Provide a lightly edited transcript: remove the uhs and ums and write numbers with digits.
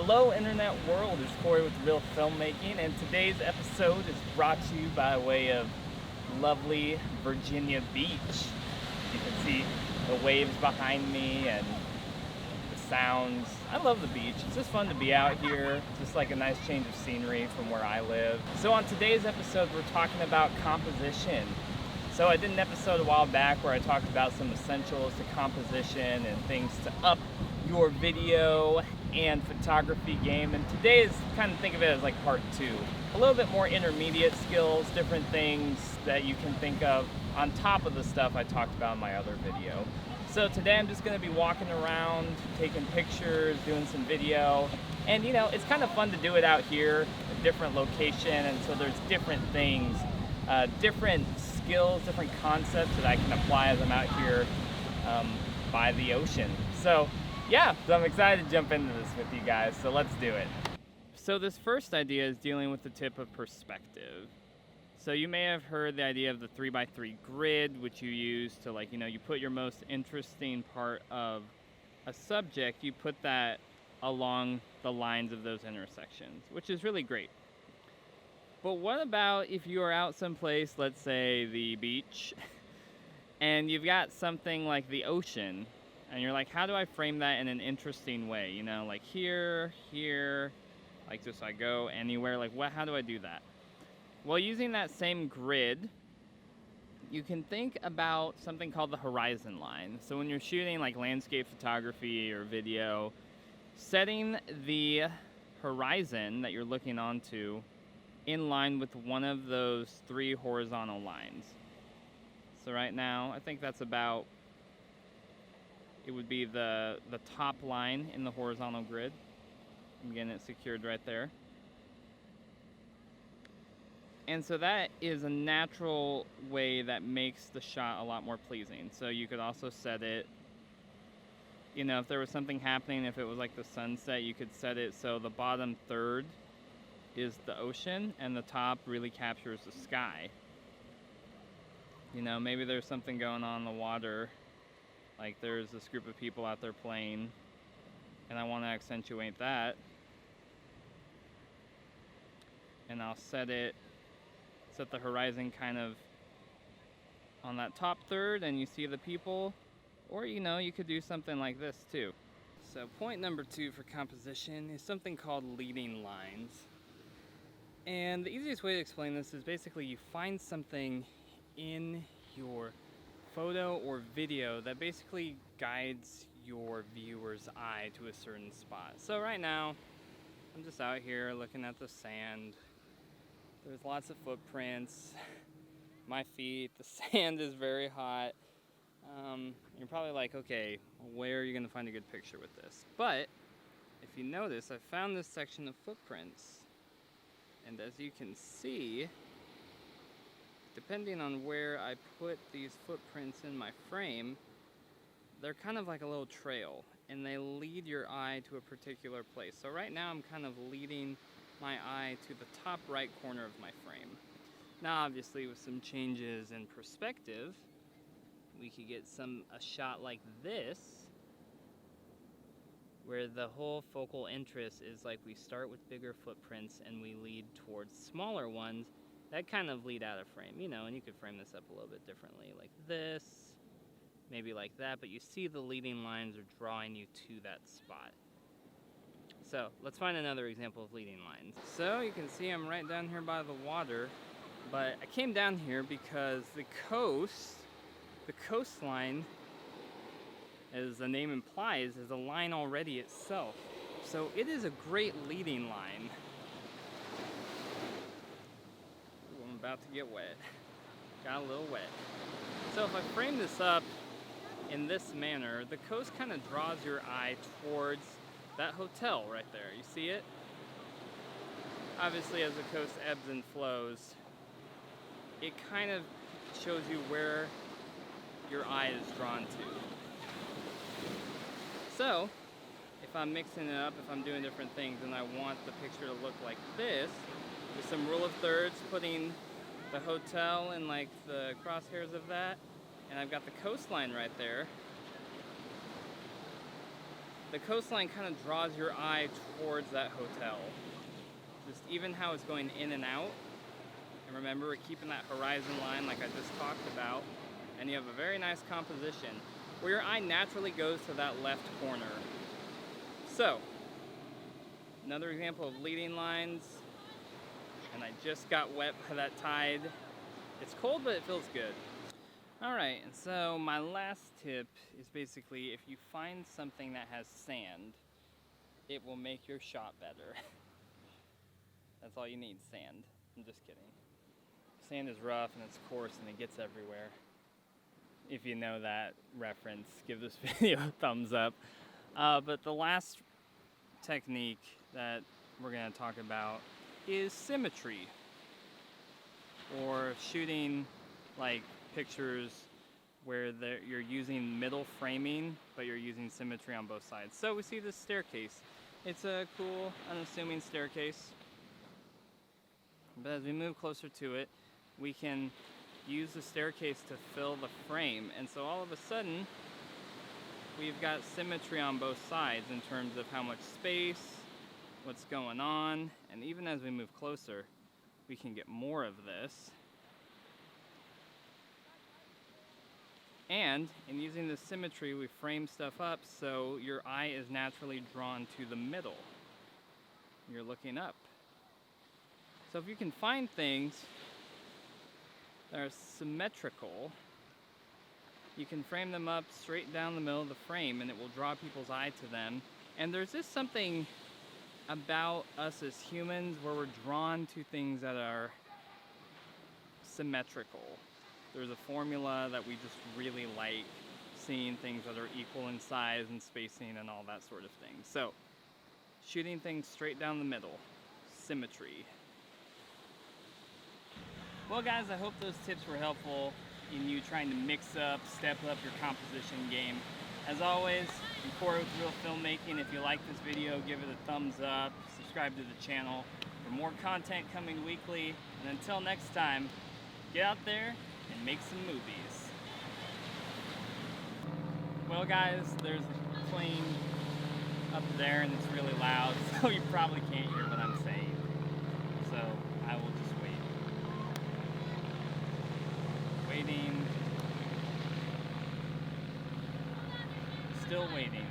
Hello internet world, it's Corey with Reel Filmmaking, and today's episode is brought to you by way of lovely Virginia Beach. You can see the waves behind me and the sounds. I love the beach. It's just fun to be out here, just like a nice change of scenery from where I live. So on today's episode, we're talking about composition. So I did an episode a while back where I talked about some essentials to composition and things to up your video and photography game, and today is kind of think of it as like part two. A little bit more intermediate skills, different things that you can think of on top of the stuff I talked about in my other video. So today I'm just going to be walking around, taking pictures, doing some video, and you know, it's kind of fun to do it out here, a different location, and so there's different things, different skills, different concepts that I can apply as I'm out here by the ocean. So yeah, so I'm excited to jump into this with you guys, so let's do it. So this first idea is dealing with the tip of perspective. So you may have heard the idea of the 3x3 grid, which you use to, like, you know, you put your most interesting part of a subject, you put that along the lines of those intersections, which is really great. But what about if you are out someplace, let's say the beach, and you've got something like the ocean, and you're like, how do I frame that in an interesting way? You know, like here, like just I go anywhere, like how do I do that? Well, using that same grid, you can think about something called the horizon line. So when you're shooting like landscape photography or video, setting the horizon that you're looking onto in line with one of those three horizontal lines. So right now, I think that's about, it would be the top line in the horizontal grid. I'm getting it secured right there. And so that is a natural way that makes the shot a lot more pleasing. So you could also set it, you know, if there was something happening, if it was like the sunset, you could set it so the bottom third is the ocean and the top really captures the sky. You know, maybe there's something going on in the water, like there's this group of people out there playing, and I want to accentuate that. And I'll set the horizon kind of on that top third, and you see the people. Or, you know, you could do something like this too. So point number 2 for composition is something called leading lines. And the easiest way to explain this is basically you find something in your photo or video that basically guides your viewer's eye to a certain spot. So right now, I'm just out here looking at the sand. There's lots of footprints. My feet, the sand is very hot. You're probably like, okay, where are you gonna find a good picture with this? But if you notice, I found this section of footprints. And as you can see, depending on where I put these footprints in my frame, they're kind of like a little trail, and they lead your eye to a particular place. So right now I'm kind of leading my eye to the top right corner of my frame. Now obviously with some changes in perspective, we could get a shot like this, where the whole focal interest is like we start with bigger footprints and we lead towards smaller ones that kind of lead out of frame, you know, and you could frame this up a little bit differently, like this, maybe like that, but you see the leading lines are drawing you to that spot. So let's find another example of leading lines. So you can see I'm right down here by the water, but I came down here because the coastline, as the name implies, is a line already itself. So it is a great leading line. Ooh, I'm about to get wet. Got a little wet. So if I frame this up in this manner, the coast kind of draws your eye towards that hotel right there. You see it? Obviously, as the coast ebbs and flows, it kind of shows you where your eye is drawn to. So, if I'm mixing it up, if I'm doing different things, and I want the picture to look like this, with some rule of thirds, putting the hotel in like the crosshairs of that, and I've got the coastline right there, the coastline kind of draws your eye towards that hotel. Just even how it's going in and out. And remember, we're keeping that horizon line like I just talked about. And you have a very nice composition where your eye naturally goes to that left corner. So, another example of leading lines. And I just got wet by that tide. It's cold, but it feels good. All right, and so my last tip is basically if you find something that has sand, it will make your shot better. That's all you need, sand. I'm just kidding. Sand is rough and it's coarse and it gets everywhere. If you know that reference, give this video a thumbs up. But the last technique that we're gonna talk about is symmetry. Or shooting like pictures where you're using middle framing, but you're using symmetry on both sides. So we see this staircase. It's a cool, unassuming staircase. But as we move closer to it, we can use the staircase to fill the frame. And so all of a sudden, we've got symmetry on both sides in terms of how much space, what's going on, and even as we move closer, we can get more of this. And in using the symmetry, we frame stuff up so your eye is naturally drawn to the middle. You're looking up. So if you can find things that are symmetrical, you can frame them up straight down the middle of the frame and it will draw people's eye to them. And there's just something about us as humans where we're drawn to things that are symmetrical. There's a formula that we just really like, seeing things that are equal in size and spacing and all that sort of thing. So, shooting things straight down the middle, symmetry. Well guys, I hope those tips were helpful in you trying to mix up, step up your composition game. As always, I'm Corey with Reel Filmmaking. If you like this video, give it a thumbs up, subscribe to the channel for more content coming weekly. And until next time, get out there and make some movies. Well guys, there's a plane up there and it's really loud, so you probably can't hear what I'm saying. So I will just wait. Waiting. Still waiting.